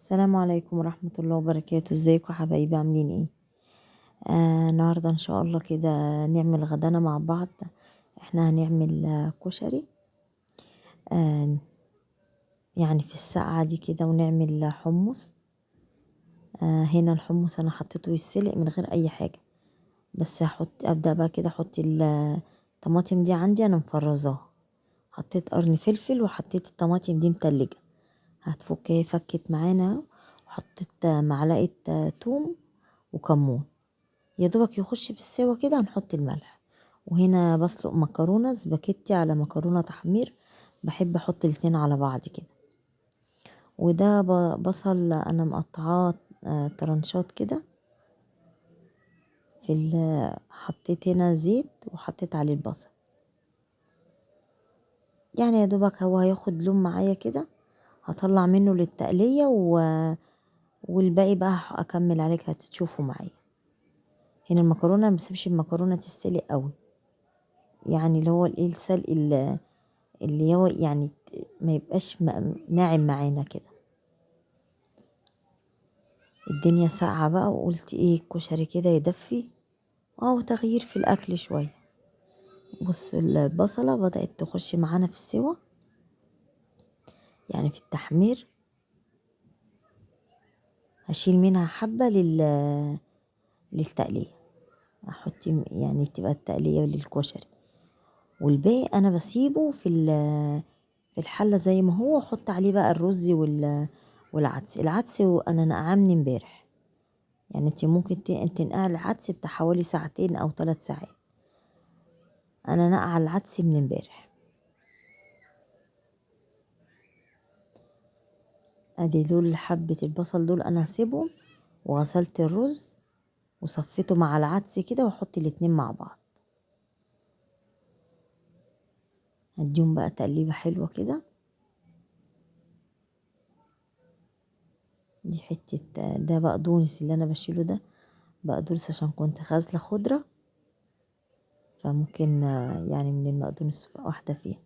السلام عليكم ورحمة الله وبركاته. ازيكم يا حبايبي، عاملين ايه؟ النهاردة ان شاء الله كده نعمل غدانا مع بعض. احنا هنعمل كشري. آه يعني في الساعة دي كده، ونعمل حمص. هنا الحمص انا حطيته يتسلق من غير اي حاجة، بس ابدأ بقى كده احط الطماطم دي عندي انا مفرزاها. حطيت قرن فلفل وحطيت الطماطم دي متلجة، هتفك اهي، فكت معانا اهو. وحطيت معلقة توم وكمون، يا دوبك يخش في السوا كده هنحط الملح. وهنا بسلق مكرونة سباكيتي على مكرونة تحمير، بحب احط الاتنين على بعض كده. وده بصل انا مقطعاه ترنشات كده. حطيت هنا زيت وحطيت عليه البصل، يعني يا دوبك هو هياخد لون معايا كده، هطلع منه للتقلية والباقي بقى اكمل عليك هتشوفوا معايا. هنا المكرونة ما بسيبش المكرونة تستلق قوي، يعني اللي هو الايه السلق اللي هو يعني ما يبقاش ناعم معانا كده. الدنيا ساقعة بقى، وقلت ايه الكشري كده يدفي تغيير في الاكل شوية. بص البصلة بدأت تخش معانا في السوا، يعني في التحمير. هشيل منها حبة للتقلية، احط يعني تبقى التقلية للكشري، والباقي انا بسيبه في الحلة زي ما هو، واحط عليه بقى الرز والعدس وانا نقعاه من امبارح. يعني انت ممكن تنقع العدس بتاع حوالي ساعتين او 3 ساعات، انا نقع العدس من امبارح. ادي دول حبة البصل دول انا هسيبهم، وغسلت الرز وصفيته مع العدس كده، واحط الاتنين مع بعض. هديهم بقى تقليبة حلوة كده. دي حتة ده بقدونس اللي انا بشيله، ده بقدونس عشان كنت غازلة خضرة، فممكن يعني من البقدونس واحدة فيها.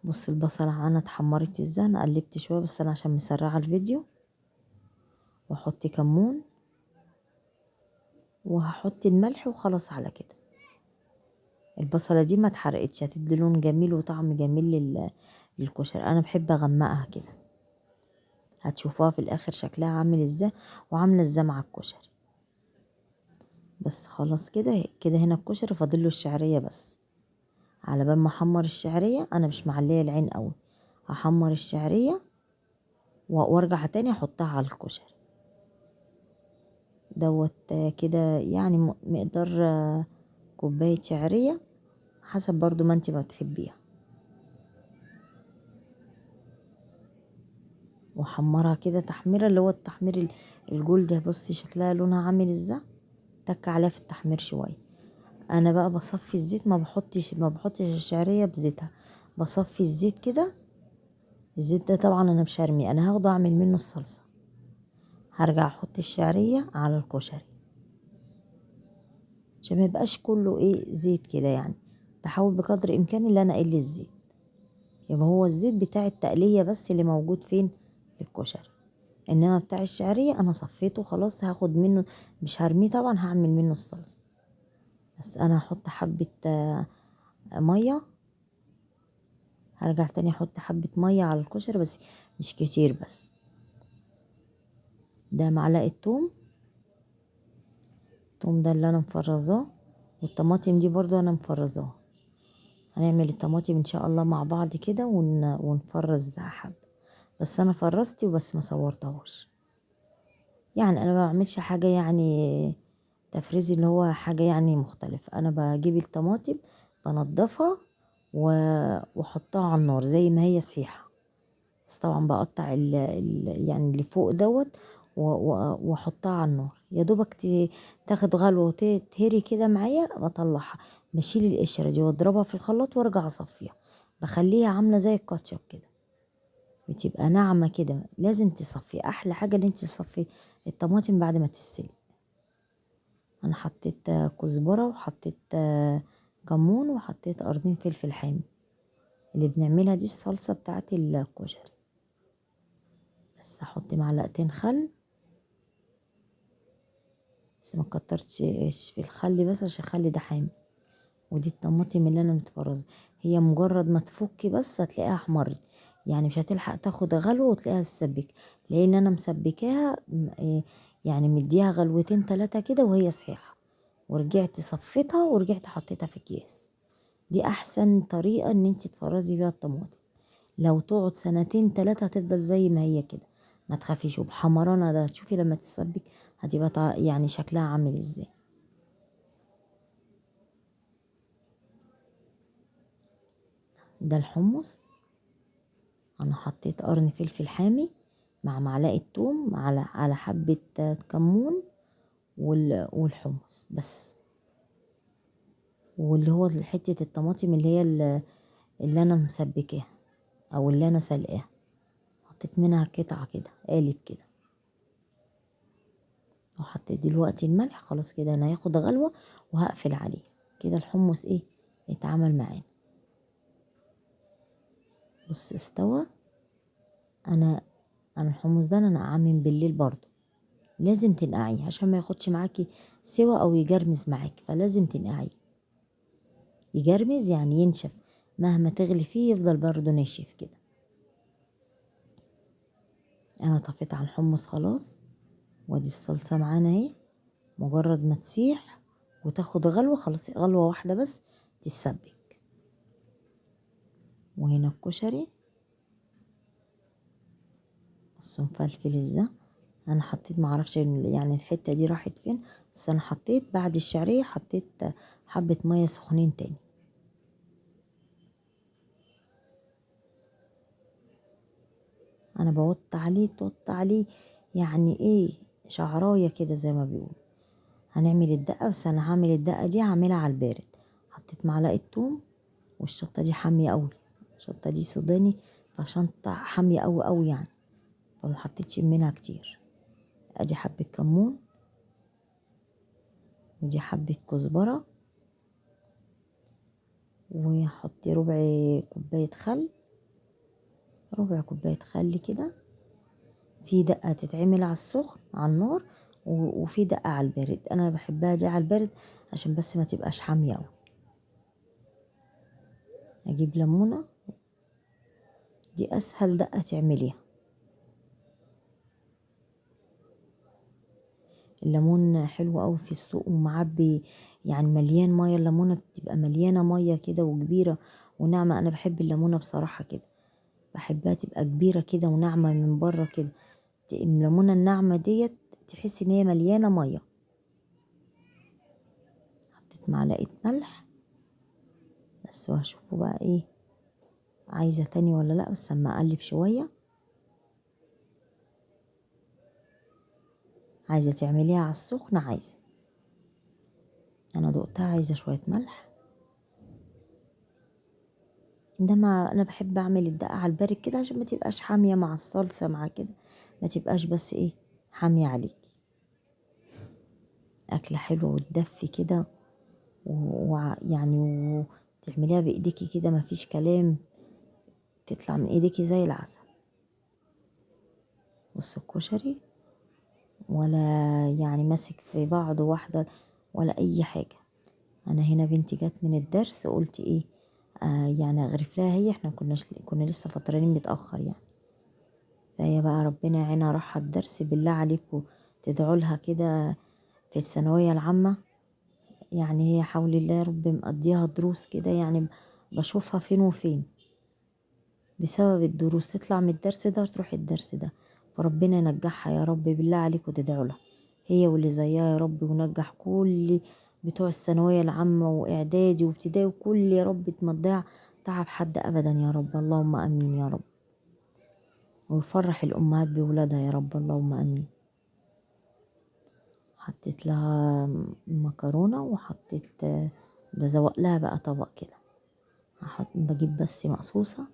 بص البصلة انا اتحمرت ازاي، انا قلبت شوية بس انا عشان مسرعة الفيديو. واحط كمون، وهحط الملح وخلاص على كده. البصلة دي ما اتحرقتش، هتدي لون جميل وطعم جميل للكشري. انا بحب اغمقها كده، هتشوفوها في الاخر شكلها عامل ازاي، وعاملة ازاي مع الكشري. بس خلاص كده كده، هنا الكشري فاضله الشعرية بس. على بال ما احمر الشعرية، انا مش معلية العين قوي، هحمر الشعرية وارجع تاني احطها على الكشري دوت. كده يعني مقدار كوباية شعرية، حسب برضو ما انت ما بتحبيها. وحمرها كده تحميرة، اللي هو التحمير الجولد. بصي شكلها لونها عامل ازاي، تك عليها في التحمير شوية. انا بقى بصفي الزيت، ما بحطش الشعرية بزيتها، بصفي الزيت كده. الزيت ده طبعا انا مش هرميه، انا هاخده اعمل منه الصلصة. هرجع احط الشعرية على الكشري عشان ما يبقاش كله زيت كده، يعني بحاول بقدر الامكان اللي انا اقل الزيت، يبقى هو الزيت بتاع التقلية بس اللي موجود فين، في الكشري. انما بتاع الشعرية انا صفيته خلاص، هاخد منه، مش هرميه طبعا، هعمل منه الصلصة. بس انا هحط حبة مية. هرجع تاني احط حبة مية على الكشري، بس مش كتير. بس ده معلقة توم. التوم ده اللي انا مفرزاه، والطماطم دي برضو انا مفرزاها. هنعمل الطماطم ان شاء الله مع بعض كده ونفرز حب. بس انا فرزتي وبس ما صورتهاش، يعني انا ما بعملش حاجة يعني تفريزي اللي هو حاجة يعني مختلفة. انا بجيب الطماطم بنضفها واحطها على النار زي ما هي صحيحة، بس طبعا بقطع يعني اللي فوق دوت واحطها على النار، يا دوبك تاخد غلوة وتهري كده معايا، بطلعها. بشيل القشرة دي واضربها في الخلاط وارجع اصفيها، بخليها عاملة زي الكاتشب كده، بتبقى ناعمة كده. لازم تصفي، احلى حاجة ان انت تصفي الطماطم بعد ما تتسلق. انا حطيت كزبرة، وحطيت كمون، وحطيت قرنين فلفل حامي. اللي بنعملها دي الصلصة بتاعت الكشري. بس هحط معلقتين خل، بس ما كترتش في الخل بس عشان الخل ده حامي. ودي الطماطم اللي انا متفرزه، هي مجرد ما تفكي بس هتلاقيها احمرت، يعني مش هتلحق تاخد غلوه وتلاقيها تسبك، لان انا مسبكاها يعني مديها غلوتين 3 كده وهي صحيحه، ورجعت صفيتها ورجعت حطيتها في اكياس. دي احسن طريقه ان انت تفرزي بيها الطماطم. لو تقعد 2 3 هتفضل زي ما هي كده، ما تخافيش. وبحمرانة ده تشوفي لما تتسبك هتبقى يعني شكلها عامل ازاي. ده الحمص، انا حطيت قرن فلفل حامي مع معلقة توم على حبة كمون والحمص بس. واللي هو حتة الطماطم اللي هي اللي انا مسبكاها او اللي انا سلقاها، حطيت منها قطعة كده قالب كده. وحطيت دلوقتي الملح، خلاص كده انا هياخد غلوة وهقفل عليه كده. الحمص ايه اتعمل معانا. بص استوى. انا الحمص ده انا نقعاه من بالليل برضو، لازم تنقعيه عشان ما ياخدش معاكي سوا او يجرمز معاكي، فلازم تنقعيه. يجرمز يعني ينشف، مهما تغلي فيه يفضل برضو ناشف كده. انا طفيت على الحمص خلاص، وادي الصلصة معانا اهي. مجرد ما تسيح وتاخد غلوة، خلاص غلوة واحدة بس تتسبك. وهنا الكشري، بص مفلفل ازاي. انا حطيت معرفش يعني الحتة دي راحت فين، بس انا حطيت بعد الشعرية حطيت حبة مية سخنين تاني. انا توط عليه يعني ايه، شعرايه كده زي ما بيقول. هنعمل الدقة، بس انا هعمل الدقة دي هعملها على البارد. حطيت معلقة توم، والشطة دي حامية قوي، الشطة دي سوداني، فشطة حامية قوي قوي يعني، فما حطيتش منها كتير. ادي حبة كمون، ودي حبة كزبرة، وحطي ربع كوباية خل، ربع كوباية خل كده. في دقة تتعمل على السخن على النار، وفي دقة على البارد. انا بحبها دي على البارد عشان بس ما تبقاش حامية قوي. اجيب ليمونة، دي اسهل دقة تعمليها. الليمون حلو قوي في السوق ومعبي، يعني مليان مية. الليمونة بتبقى مليانة مية كده وكبيرة وناعمة. انا بحب الليمونة بصراحة كده، بحبها تبقى كبيرة كده وناعمة من بره كده. الليمونة الناعمة ديت تحس ان هي مليانة مية. حطيت معلقة ملح بس، وهشوفه بقى ايه عايزة تاني ولا لا، بس اما اقلب شوية. عايزة تعمليها على السخن، عايزة، انا دقتها عايزة شوية ملح. انما انا بحب اعمل الدقة على البارد كده عشان ما تبقاش حامية مع الصلصة مع كده، ما تبقاش بس ايه حامية عليكي. اكلة حلوة وتدفي كده، ويعني وتعمليها بايديكي كده مفيش كلام، تطلع من ايديكي زي العسل. بص الكشري ولا يعني ماسك في بعض واحدة ولا اي حاجة. انا هنا بنتي جت من الدرس، قلت ايه يعني اغرف لها هي، احنا كنا لسه فطرانين متأخر يعني. فهي بقى ربنا يعينها راحة الدرس. بالله عليكم تدعوا لها كده في الثانوية العامة، يعني هي حول الله يا رب مقضيها دروس كده، يعني بشوفها فين وفين بسبب الدروس. تطلع من الدرس ده وتروح الدرس ده، فربنا ينجحها يا رب. بالله عليكم تدعوا لها هي واللي زيها يا رب، ونجح كل بتوع الثانوية العامة واعدادي وابتدائي وكل، يا رب ما تضيع تعب حد ابدا يا رب، اللهم امين يا رب. ويفرح الامهات بولادها يا رب، اللهم امين. حطيت لها مكرونة، وحطيت بزوق لها بقى طبق كده. بجيب بس مقصوصة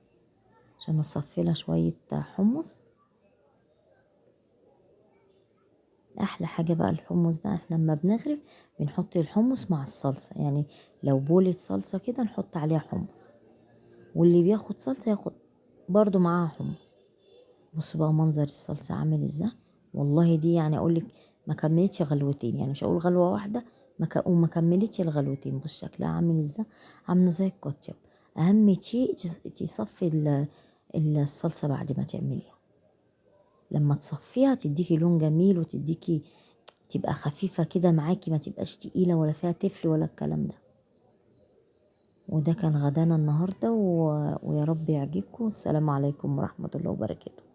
عشان اصفي لها شوية حمص. احلى حاجة بقى الحمص ده، احنا لما بنغرف بنحط الحمص مع الصلصة، يعني لو بولة صلصة كده نحط عليها حمص، واللي بياخد صلصة ياخد برضو معاها حمص. بصوا بقى منظر الصلصة عامل ازاي. والله دي يعني اقولك ما كملتش غلوتين، يعني مش هقول غلوة واحدة، وما كملتش الغلوتين. بص شكلها عامل ازاي، عاملة زي الكاتشب. اهم شيء تصفي الصلصة بعد ما تعمليها. لما تصفيها تديكي لون جميل، وتديكي تبقى خفيفة كده معاكي، ما تبقاش تقيلة ولا فيها تفل ولا الكلام ده. وده كان غدانا النهاردة، ويا رب يعجبكم. السلام عليكم ورحمة الله وبركاته.